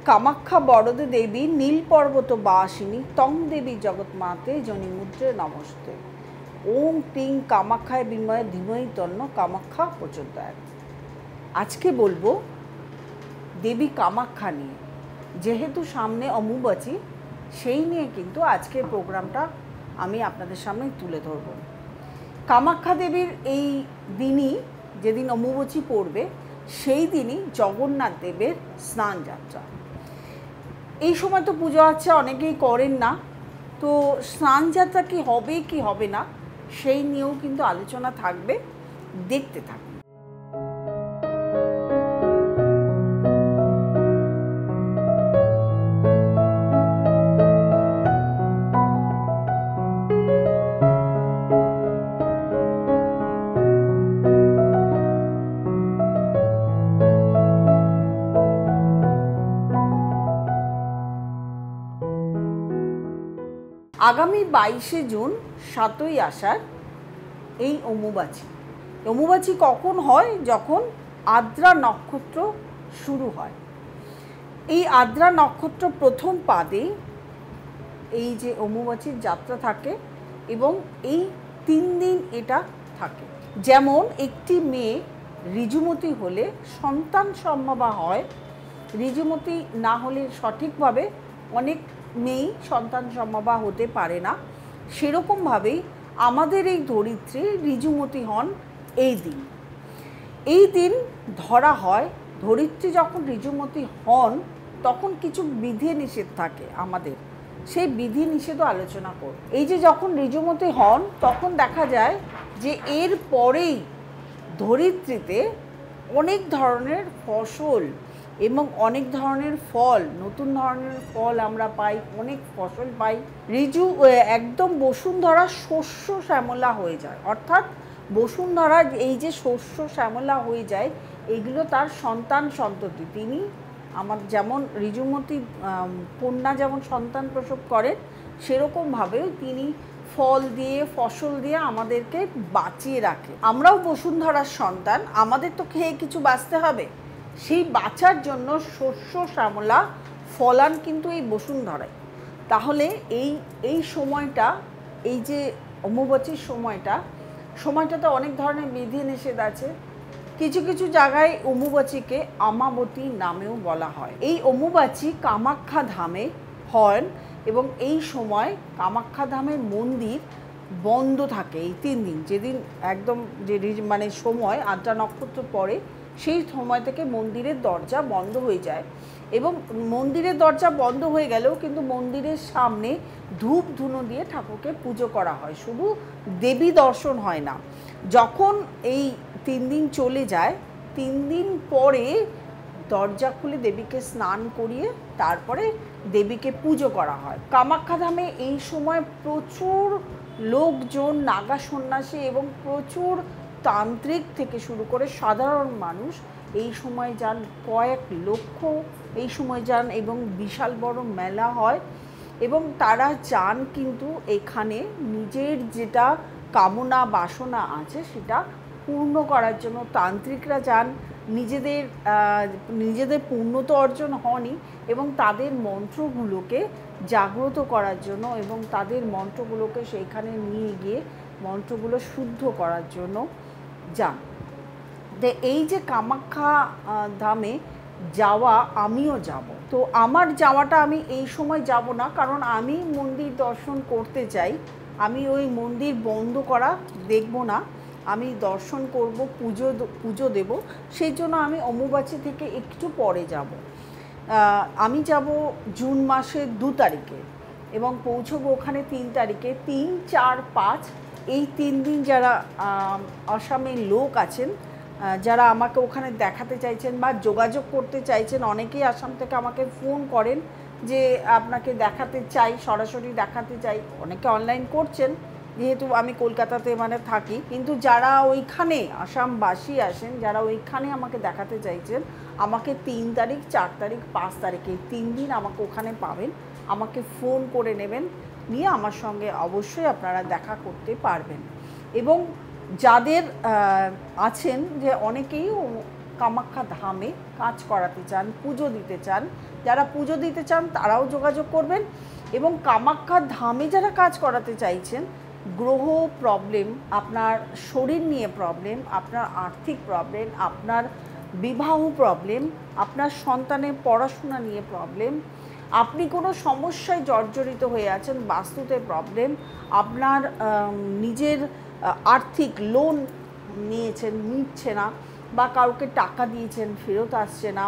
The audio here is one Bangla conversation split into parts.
কামাখ্যা বরদে দেবী নীল পর্বত বাসিনী তং দেবী জগৎমাতে জনিমুদ্রে নমস্তে। ওম ক্লিং কামাখ্যায় বিময়ে ধীমহি তন্ন কামাখ্যা প্রচোদয়াৎ। আজকে বলবো দেবী কামাখ্যা নিয়ে। যেহেতু সামনে অম্বুবাচী, সেই নিয়ে কিন্তু আজকের প্রোগ্রামটা আমি আপনাদের সামনে তুলে ধরব। কামাখ্যা দেবীর এই দিনই, যেদিন অম্বুবাচী পড়বে, সেই দিনই জগন্নাথ দেবের স্নান যাত্রা। এই সময় তো পুজো আচ্ছা অনেকেই করেন না, তো স্নান যাত্রা কি হবে কি হবে না সেই নিয়েও কিন্তু আলোচনা থাকবে, দেখতে থাকবে। আগামী 22শে জুন 7ই আষাঢ় এই অম্বুবাচী। অম্বুবাচী কখন হয়? যখন আদ্রা নক্ষত্র শুরু হয়। এই আদ্রা নক্ষত্র প্রথম পাদে এই যে অম্বুবাচীর যাত্রা থাকে এবং এই 3 দিন এটা থাকে। যেমন একটি মেয়ে ঋজুমতি হলে সন্তান সম্ভবা হয়, ঋজুমতি না হলে সঠিকভাবে অনেক মেয়েই সন্তান সম্ভবা হতে পারে না, সেরকমভাবেই আমাদের এই ধরিত্রী ঋজুমতি হন এই দিন ধরা হয়। ধরিত্রী যখন ঋজুমতি হন তখন কিছু বিধি নিষেধ থাকে আমাদের, সেই বিধি নিষেধও আলোচনা করব। এই যে যখন ঋজুমতি হন তখন দেখা যায় যে এর পরেই ধরিত্রীতে অনেক ধরনের ফসল এবং অনেক ধরনের ফল, নতুন ধরনের ফল আমরা পাই, অনেক ফসল পাই। ঋজু একদম বসুন্ধরা শস্য শ্যামলা হয়ে যায়, অর্থাৎ বসুন্ধরা এই যে শস্য শ্যামলা হয়ে যায়, এগুলো তার সন্তান সন্ততি। তিনি আমার যেমন ঋজুমতি কন্যা যেমন সন্তান প্রসব করেন, সেরকমভাবেও তিনি ফল দিয়ে ফসল দিয়ে আমাদেরকে বাঁচিয়ে রাখে। আমরাও বসুন্ধরার সন্তান, আমাদের তো খেয়ে কিছু বাঁচতে হবে, সেই বাঁচার জন্য শস্য শ্যামলা ফলান কিন্তু এই বসুন্ধরায়। তাহলে এই সময়টা, এই যে অম্বুবাচীর সময়টাতে অনেক ধরনের বিধি নিষেধ আছে। কিছু কিছু জায়গায় অম্বুবাচীকে আমাবতী নামেও বলা হয়। এই অম্বুবাচী কামাখ্যা ধামে হয় এবং এই সময় কামাখ্যা ধামের মন্দির বন্ধ থাকে এই 3 দিন। যেদিন একদম যে মানে সময় আদ্রা নক্ষত্র পড়ে, সেই সময় থেকে মন্দিরের দরজা বন্ধ হয়ে যায় এবং মন্দিরের দরজা বন্ধ হয়ে গেলেও কিন্তু মন্দিরের সামনে ধূপ ধুনো দিয়ে ঠাকুরকে পুজো করা হয়, শুধু দেবী দর্শন হয় না। যখন এই 3 দিন চলে যায়, 3 দিন পরে দরজা খুলে দেবীকে স্নান করিয়ে তারপরে দেবীকে পুজো করা হয়। কামাখ্যা ধামে এই সময় প্রচুর লোকজন, নাগা সন্ন্যাসী এবং প্রচুর তান্ত্রিক থেকে শুরু করে সাধারণ মানুষ এই সময় যান, কয়েক লক্ষ এই সময় যান এবং বিশাল বড় মেলা হয় এবং তারা যান কিন্তু এখানে নিজের যেটা কামনা বাসনা আছে সেটা পূর্ণ করার জন্য। তান্ত্রিকরা যান নিজেদের পূর্ণতা অর্জন হনই এবং তাদের মন্ত্রগুলোকে জাগ্রত করার জন্য এবং তাদের মন্ত্রগুলোকে সেইখানে নিয়ে গিয়ে মন্ত্রগুলো শুদ্ধ করার জন্য যান। এই যে কামাখ্যা ধামে যাওয়া, আমিও যাব। তো আমার যাওয়াটা আমি এই সময় যাব না, কারণ আমি মন্দির দর্শন করতে চাই। আমি ওই মন্দির বন্ধ করা দেখব না, আমি দর্শন করব, পুজো দেব। সেই জন্য আমি অম্বুবাচী থেকে একটু পরে যাব। আমি যাব জুন মাসের 2 তারিখে এবং পৌঁছবো ওখানে 3 তারিখে। 3, 4, 5 এই 3 দিন যারা আসামের লোক আছেন, যারা আমাকে ওখানে দেখাতে চাইছেন বা যোগাযোগ করতে চাইছেন, অনেকেই আসাম থেকে আমাকে ফোন করেন যে আপনাকে দেখাতে চাই, সরাসরি দেখাতে চাই। অনেকে অনলাইন করছেন, যেহেতু আমি কলকাতাতে মানে থাকি, কিন্তু যারা ওইখানে আসামবাসী আসেন, যারা ওইখানে আমাকে দেখাতে চাইছেন, আমাকে 3 তারিখ, 4 তারিখ, 5 তারিখে 3 দিন আমাকে ওখানে পাবেন। আমাকে ফোন করে নেবেন, নিয়ে আমার সঙ্গে অবশ্যই আপনারা দেখা করতে পারবেন। এবং যাদের আছেন যে অনেকেই কামাখ্যা ধামে কাজ করাতে চান, পুজো দিতে চান, যারা পুজো দিতে চান তারাও যোগাযোগ করবেন। এবং কামাখ্যা ধামে যারা কাজ করাতে চাইছেন, গ্রহ প্রবলেম, আপনার শরীর নিয়ে প্রবলেম, আপনার আর্থিক প্রবলেম, আপনার বিবাহ প্রবলেম, আপনার সন্তানের পড়াশোনা নিয়ে প্রবলেম, আপনি কোনো সমস্যায় জর্জরিত হয়ে আছেন, বাস্তুতে প্রবলেম, আপনার নিজের আর্থিক লোন নিয়েছেন, মিটছে না, বা কাউকে টাকা দিয়েছেন ফেরত আসছে না,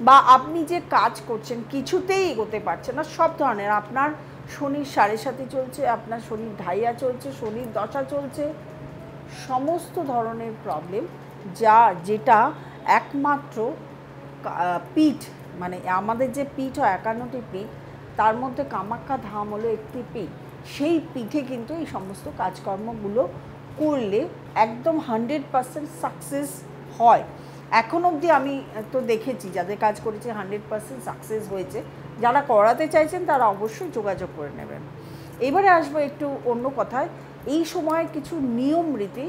বা আপনি যে কাজ করছেন কিছুতেই এগোতে পারছেন না, সব ধরনের, আপনার শনির 7.5 চলছে, আপনার শনির ঢাইয়া চলছে, শনির দশা চলছে, সমস্ত ধরনের প্রবলেম যেটা একমাত্র পীঠ, মানে আমাদের যে পীঠ হয় 51টি পীঠ, তার মধ্যে কামাখ্যা ধাম হলো একটি পীঠ। সেই পীঠে কিন্তু এই সমস্ত কাজকর্মগুলো করলে একদম 100% সাকসেস হয়। এখন অবধি আমি তো দেখেছি যাদের কাজ করেছে 100% সাকসেস হয়েছে। যারা করাতে চাইছেন তারা অবশ্যই যোগাযোগ করে নেবেন। এবারে আসবো একটু অন্য কথায়। এই সময় কিছু নিয়ম রীতি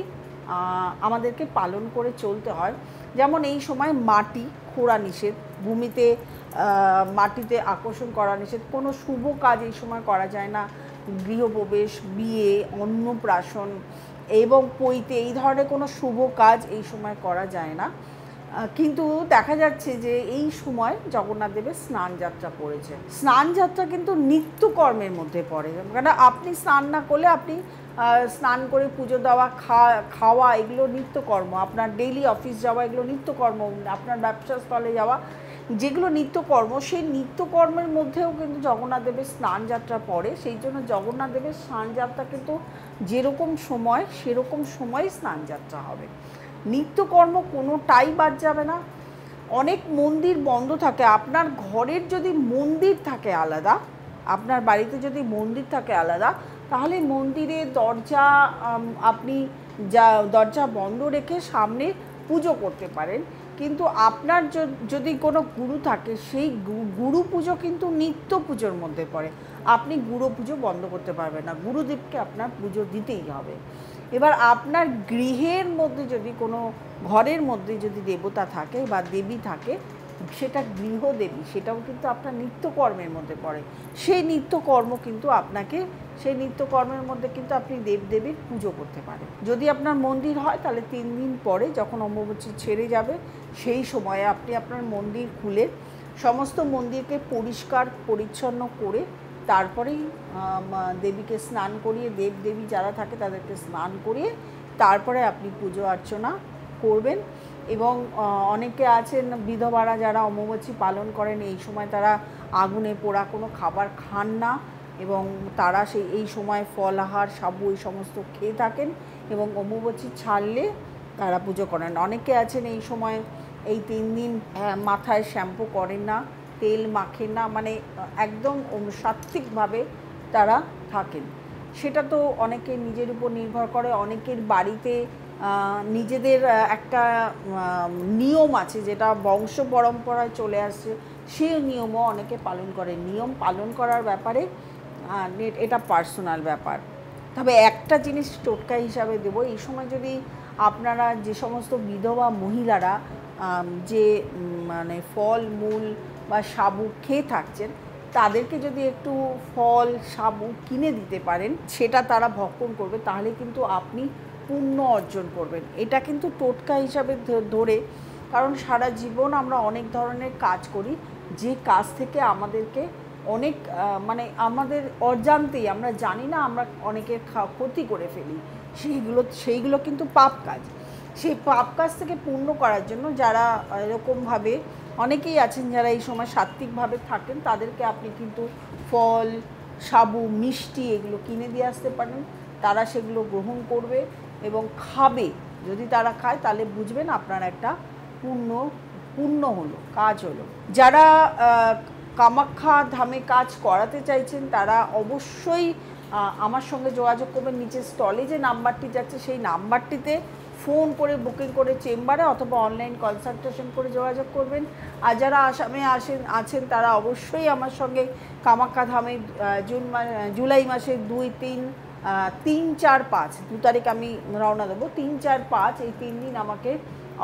আমাদেরকে পালন করে চলতে হয়। যেমন এই সময় মাটি খোঁড়া নিষেধ, ভূমিতে মাটিতে আকর্ষণ করা নিষেধ, কোনো শুভ কাজ এই সময় করা যায় না, গৃহপ্রবেশ, বিয়ে, অন্নপ্রাশন এবং পৈতে, এই ধরনের কোনো শুভ কাজ এই সময় করা যায় না। কিন্তু দেখা যাচ্ছে যে এই সময় জগন্নাথ দেবের স্নান যাত্রা পড়েছে। স্নান যাত্রা কিন্তু নিত্যকর্মের মধ্যে পড়ে, কারণ আপনি স্নান না করলে, আপনি স্নান করে পুজো দেওয়া, খাওয়া, এগুলো নিত্যকর্ম, আপনার ডেইলি অফিস যাওয়া এগুলো নিত্যকর্ম, আপনার ব্যবসাস্থলে যাওয়া যেগুলো নিত্যকর্ম, সেই নিত্যকর্মের মধ্যেও কিন্তু জগন্নাথ দেবের স্নান যাত্রা পড়ে। সেই জন্য জগন্নাথ দেবের স্নান যাত্রা কিন্তু যেরকম সময় সেরকম সময় স্নান যাত্রা হবে। নিত্যকর্ম কোনোটাই বাদ যাবে না। অনেক মন্দির বন্ধ থাকে, আপনার ঘরের যদি মন্দির থাকে আলাদা, আপনার বাড়িতে যদি মন্দির থাকে আলাদা, তাহলে মন্দিরের দরজা আপনি দরজা বন্ধ রেখে সামনে পুজো করতে পারেন। কিন্তু আপনার যদি কোনো গুরু থাকে, সেই গুরু পুজো কিন্তু নিত্য পুজোর মধ্যে পড়ে। আপনি গুরু পুজো বন্ধ করতে পারবেন না, গুরুদেবকে আপনার পুজো দিতেই হবে। এবার আপনার গৃহের মধ্যে যদি কোনো ঘরের মধ্যে যদি দেবতা থাকে বা দেবী থাকে, সেটা গৃহদেবী, সেটাও কিন্তু আপনার নিত্যকর্মের মধ্যে পড়ে। সেই নিত্যকর্ম কিন্তু আপনাকে, সেই নিত্যকর্মের মধ্যে কিন্তু আপনি দেবদেবীর পুজো করতে পারেন। যদি আপনার মন্দির হয় তাহলে 3 দিন পরে যখন অমাবস্যা ছেড়ে যাবে, সেই সময়ে আপনি আপনার মন্দির খুলে সমস্ত মন্দিরকে পরিষ্কার পরিচ্ছন্ন করে তারপরেই দেবীকে স্নান করিয়ে, দেবদেবী যারা থাকে তাদেরকে স্নান করিয়ে তারপরে আপনি পুজো অর্চনা করবেন। এবং অনেকে আছেন বিধবারা যারা অমাবস্যা পালন করেন, এই সময় তারা আগুনে পোড়া কোনো খাবার খান না, এবং তারা এই সময় ফল, আহার, সাবু এই সমস্ত খেয়ে থাকেন, এবং অমাবস্যা ছাড়লে তারা পুজো করেন। অনেকে আছেন এই সময় এই 3 দিন মাথায় শ্যাম্পু করেন না, তেল মাখেন না, মানে একদম সাত্ত্বিকভাবে তারা থাকেন। সেটা তো অনেকের নিজের উপর নির্ভর করে। অনেকের বাড়িতে নিজেদের একটা নিয়ম আছে যেটা বংশ পরম্পরায় চলে আসছে, সেই নিয়মও অনেকে পালন করে। নিয়ম পালন করার ব্যাপারে এটা পার্সোনাল ব্যাপার। তবে একটা জিনিস টোটকা হিসাবে দেব, এই সময় যদি আপনারা যে সমস্ত বিধবা মহিলারা যে মানে ফল মূল বা সাবু খেয়ে থাকছেন, তাদেরকে যদি একটু ফল সাবু কিনে দিতে পারেন, সেটা তারা ভক্ষণ করবে, তাহলে কিন্তু আপনি পুণ্য অর্জন করবেন। এটা কিন্তু টোটকা হিসাবে ধরে, কারণ সারা জীবন আমরা অনেক ধরনের কাজ করি, যে কাজ থেকে আমাদেরকে অনেক আমাদের অজান্তেই, আমরা জানি না, আমরা অনেকের ক্ষতি করে ফেলি, সেইগুলো কিন্তু পাপ কাজ। সেই পাপ কাজ থেকে পূর্ণ করার জন্য যারা এরকমভাবে অনেকেই আছেন যারা এই সময় সাত্ত্বিকভাবে থাকেন, তাদেরকে আপনি কিন্তু ফল, সাবু, মিষ্টি এগুলো কিনে দিয়ে আসতে পারেন। তারা সেগুলো গ্রহণ করবে এবং খাবে। যদি তারা খায় তাহলে বুঝবেন আপনার একটা পূর্ণ হলো, কাজ হলো। যারা কামাখ্যা ধামে কাজ করাতে চাইছেন তারা অবশ্যই আমার সঙ্গে যোগাযোগ করবেন। নিচে স্টলে যে নাম্বারটি যাচ্ছে সেই নাম্বারটিতে ফোন করে বুকিং করে চেম্বারে অথবা অনলাইন কনসালটেশন করে যোগাযোগ করবেন। আর যারা আসামে আছেন তারা অবশ্যই আমার সঙ্গে কামাখ্যা ধামে জুলাই মাসের 2, 3, 4, 5 2 তারিখ আমি রওনা দেবো। 3, 4, 5 এই 3 দিন আমাকে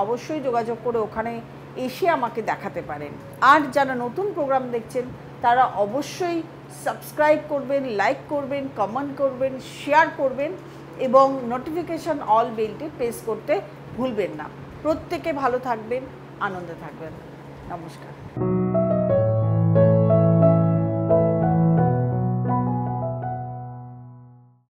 অবশ্যই যোগাযোগ করে ওখানে এসে আমাকে দেখাতে পারেন। আর যারা নতুন প্রোগ্রাম দেখছেন তারা অবশ্যই সাবস্ক্রাইব করবেন, লাইক করবেন, কমেন্ট করবেন, শেয়ার করবেন এবং নোটিফিকেশন অল বেলটি প্রেস করতে ভুলবেন না। প্রত্যেকে ভালো থাকবেন, আনন্দে থাকবেন। নমস্কার।